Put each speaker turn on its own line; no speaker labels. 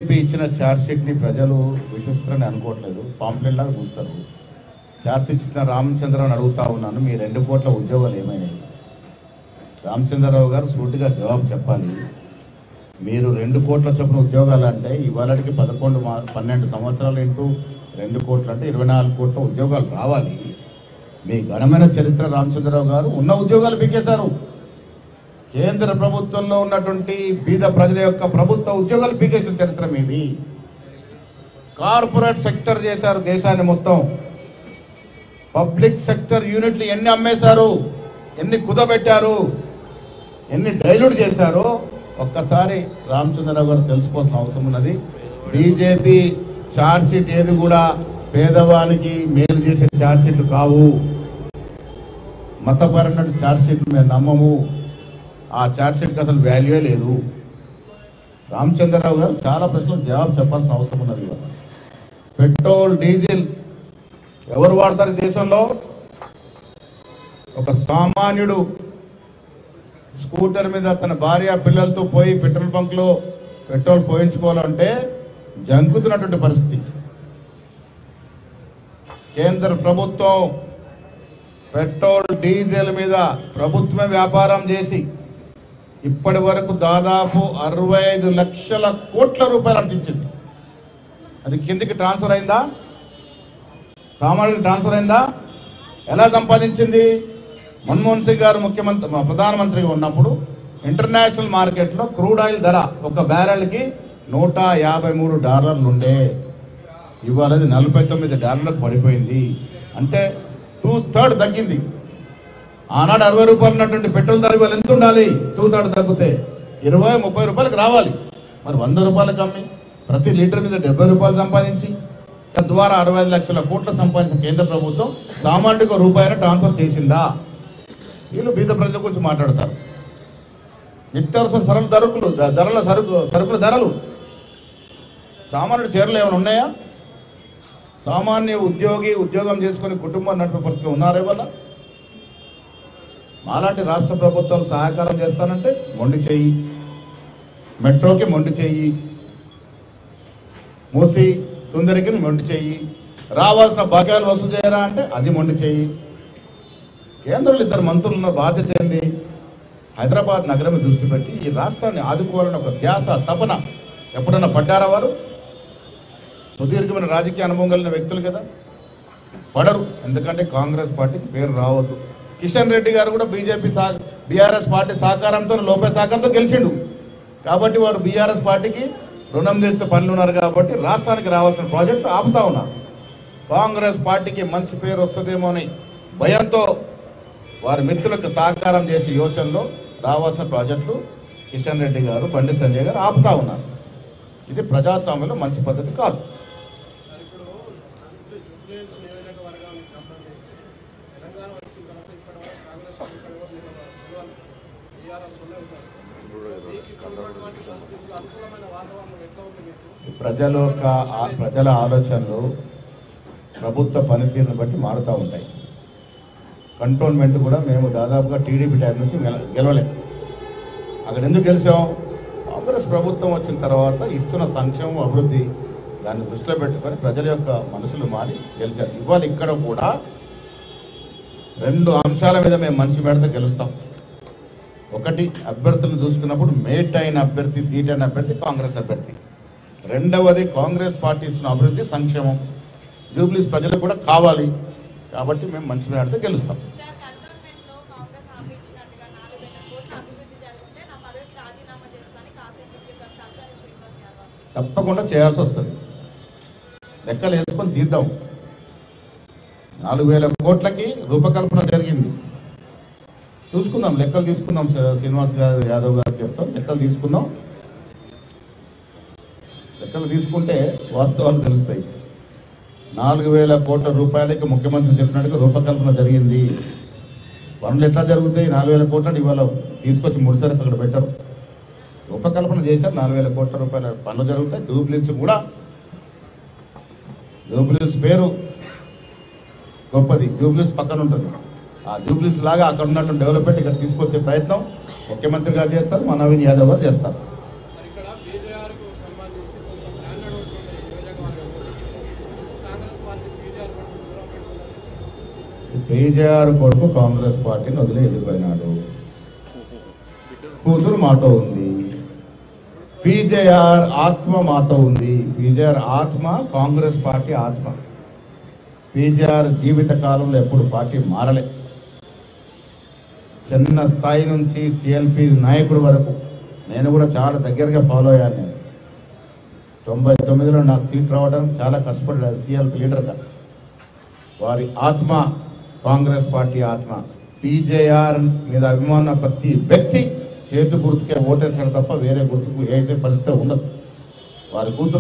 ఇచ్చిన ఛార్జ్ షీట్ని ప్రజలు విశ్వసిస్తారని అనుకోవట్లేదు, పాంప్లెట్ లాగా చూస్తారు. ఛార్జ్ షీట్ ఇచ్చిన రామచంద్రరావుని అడుగుతా ఉన్నాను, మీ 2 కోట్ల ఉద్యోగాలు ఏమైనాయి? రామచంద్రరావు గారు సూటిగా జవాబు చెప్పాలి. మీరు 2 కోట్ల చొప్పున ఉద్యోగాలు అంటే ఇవాళకి 12 సంవత్సరాలు ఇంటూ 2 కోట్లు అంటే 24 కోట్ల ఉద్యోగాలు రావాలి. మీ ఘనమైన చరిత్ర రామచంద్రరావు గారు ఉన్న ఉద్యోగాలు పీకేశారు. కేంద్ర ప్రభుత్వంలో ఉన్నటువంటి బీద ప్రజల యొక్క ప్రభుత్వ ఉద్యోగాలు పీకేసిన చరిత్ర మీది. కార్పొరేట్ సెక్టర్ చేశారు దేశాన్ని మొత్తం. పబ్లిక్ సెక్టర్ యూనిట్లు ఎన్ని అమ్మేశారు, ఎన్ని కుదబెట్టారు, ఎన్ని డైల్యూట్ చేశారో ఒక్కసారి రామచంద్రరావు గారు తెలుసుకోవాల్సిన అవసరం ఉన్నది. బీజేపీ ఛార్జ్ షీట్ ఏది కూడా పేదవానికి మేలు చేసే ఛార్జ్ షీట్లు కావు. మతపరమైన ఛార్జ్ షీట్ మేము నమ్మము. ఆ ఛార్జ్ షీట్కి అసలు వాల్యూయే లేదు. రామచంద్రరావు గారు చాలా ప్రశ్నలు జవాబు చెప్పాల్సిన అవసరం ఉన్నది. పెట్రోల్ డీజిల్ ఎవరు వాడతారు దేశంలో? ఒక సామాన్యుడు స్కూటర్ మీద తన భార్య పిల్లలతో పోయి పెట్రోల్ బంక్లో పెట్రోల్ పోయించుకోవాలంటే జంకుతున్నటువంటి పరిస్థితి. కేంద్ర ప్రభుత్వం పెట్రోల్ డీజిల్ మీద ప్రభుత్వమే వ్యాపారం చేసి ఇప్పటి వరకు దాదాపు 65 లక్షల కోట్ల రూపాయలు అందించింది. అది కిందికి ట్రాన్స్ఫర్ అయిందా? సామాన్యుడికి ట్రాన్స్ఫర్ అయిందా? ఎలా సంపాదించింది? మన్మోహన్ సింగ్ గారు ప్రధానమంత్రిగా ఉన్నప్పుడు ఇంటర్నేషనల్ మార్కెట్లో క్రూడ్ ఆయిల్ ధర ఒక బ్యారెల్కి $153 ఉండే. ఇవాళ అది $49 పడిపోయింది. అంటే 2/3 తగ్గింది. ఆనాడు 60 రూపాయలు ఉన్నటువంటి పెట్రోల్ ధర ఇవాళ ఎంత ఉండాలి? 2/3 తగ్గితే 20-30 రూపాయలకు రావాలి. మరి 100 రూపాయలకు అమ్మి ప్రతి లీటర్ మీద 70 రూపాయలు సంపాదించి తద్వారా 65 లక్షల కోట్ల సంపాదించిన కేంద్ర ప్రభుత్వం సామాన్యుడికి ₹1 ట్రాన్స్ఫర్ చేసిందా? వీళ్ళు బీద ప్రజల గురించి మాట్లాడతారు. నిత్యావసర సరుకుల ధరలు సామాన్యుడి చీరలు ఏమైనా ఉన్నాయా? సామాన్య ఉద్యోగి ఉద్యోగం చేసుకుని కుటుంబం నడిపే పరిస్థితులు ఉన్నారే వల్ల అలాంటి రాష్ట్ర ప్రభుత్వాలు సహకారం చేస్తానంటే మొండి చెయ్యి, మెట్రోకి మొండి చెయ్యి, మూసి సుందరికి మొండి చెయ్యి, రావాల్సిన బకాయిలు వసూలు చేయరా అంటే అది మొండి చెయ్యి. కేంద్రంలో 2 మంత్రులు ఉన్న బాధ్యత ఏంది? హైదరాబాద్ నగరం దృష్టి పెట్టి ఈ రాష్ట్రాన్ని ఆదుకోవాలని ఒక ధ్యాస తపన ఎప్పుడన్నా పడ్డారా వారు? సుదీర్ఘమైన రాజకీయ అనుభవం కలిగిన వ్యక్తులు కదా, పడరు. ఎందుకంటే కాంగ్రెస్ పార్టీకి పేరు రావద్దు. కిషన్ రెడ్డి గారు కూడా బీఆర్ఎస్ పార్టీ సహకారంతో లోపే సహకారంతో గెలిచిండు. కాబట్టి వారు బీఆర్ఎస్ పార్టీకి రుణం చేసే పనులు ఉన్నారు. కాబట్టి రాష్ట్రానికి రావాల్సిన ప్రాజెక్టు ఆపుతా ఉన్నారు. కాంగ్రెస్ పార్టీకి మంచి పేరు వస్తుందేమో అని భయంతో వారి మిత్రులకు సహకారం చేసే యోచనలో రావాల్సిన ప్రాజెక్టు కిషన్ రెడ్డి గారు, బండి సంజయ్ గారు ఆపుతా ఉన్నారు. ఇది ప్రజాస్వామ్యంలో మంచి పద్ధతి కాదు. ప్రజల ఆలోచనలు ప్రభుత్వ పనితీరును బట్టి మారుతూ ఉంటాయి. కంటోన్మెంట్ కూడా మేము దాదాపుగా టీడీపీ టైం నుంచి గెలవలేదు. అక్కడ ఎందుకు గెలిచాం? కాంగ్రెస్ ప్రభుత్వం వచ్చిన తర్వాత ఇస్తున్న సంక్షేమం అభివృద్ధి దాన్ని దృష్టిలో పెట్టుకొని ప్రజల యొక్క మనసులు మారి గెలిచారు. ఇవాళ ఇక్కడ కూడా 2 అంశాల మీద మేము మనసు పెడితే గెలుస్తాం. ఒకటి, అభ్యర్థులను చూసుకున్నప్పుడు మేట్ అయిన అభ్యర్థి, ధీటైన అభ్యర్థి కాంగ్రెస్ అభ్యర్థి. రెండవది, కాంగ్రెస్ పార్టీ ఇస్తున్న అభివృద్ధి, సంక్షేమం జూబ్లీస్ ప్రజలకు కూడా కావాలి. కాబట్టి మేము మంచి పెడితే గెలుస్తాం. తప్పకుండా చేయాల్సి వస్తుంది. లెక్కలు వేసుకొని తీద్దాం. 4,000 కోట్లకి రూపకల్పన జరిగింది. చూసుకుందాం, లెక్కలు తీసుకుందాం. శ్రీనివాస్ యాదవ్ గారు చెప్తాం, లెక్కలు తీసుకుందాం. లెక్కలు తీసుకుంటే వాస్తవాలు తెలుస్తాయి. 4,000 కోట్ల రూపాయలకి ముఖ్యమంత్రి చెప్పినట్టుగా రూపకల్పన జరిగింది. పనులు ఎట్లా జరుగుతాయి? 4,000 కోట్లని ఇవాళ తీసుకొచ్చి ముడిసరికి అక్కడ పెట్టరు. రూపకల్పన చేశారు. 4,000 కోట్ల రూపాయల పనులు జరుగుతాయి. జూబ్లీస్ కూడా, జూబ్లీస్ పేరు గొప్పది, జూబ్లీస్ పక్కన ఉంటుంది. ఆ జూబ్లీస్ లాగా అక్కడ ఉన్నటువంటి డెవలప్మెంట్ ఇక్కడ తీసుకొచ్చే ప్రయత్నం ముఖ్యమంత్రి గారు చేస్తారు, మా నవీన్ యాదవ్ గారు చేస్తారు. కేజీఆర్ కొడుకు కాంగ్రెస్ పార్టీని వదిలి వెళ్ళిపోయినాడు. కూతురు మాతో ఉంది. పీజేఆర్ ఆత్మ మాతో ఉంది. పీజేఆర్ ఆత్మ కాంగ్రెస్ పార్టీ ఆత్మ. పీజేఆర్ జీవిత కాలంలో ఎప్పుడు పార్టీ మారలే. చిన్న స్థాయి నుంచి సిఎల్పి నాయకుడి వరకు నేను కూడా చాలా దగ్గరగా ఫాలో అయ్యాను. నేను 99లో నాకు సీట్ రావడం చాలా కష్టపడ్డాను సిఎల్పి లీడర్గా. వారి ఆత్మ కాంగ్రెస్ పార్టీ ఆత్మ. పీజేఆర్ మీద అభిమాన ప్రతి వ్యక్తి చేతి గుర్తుకే ఓటేస్తాడు తప్ప వేరే గుర్తుకు వేసే పరిస్థితి ఉండదు. వారి కూతురు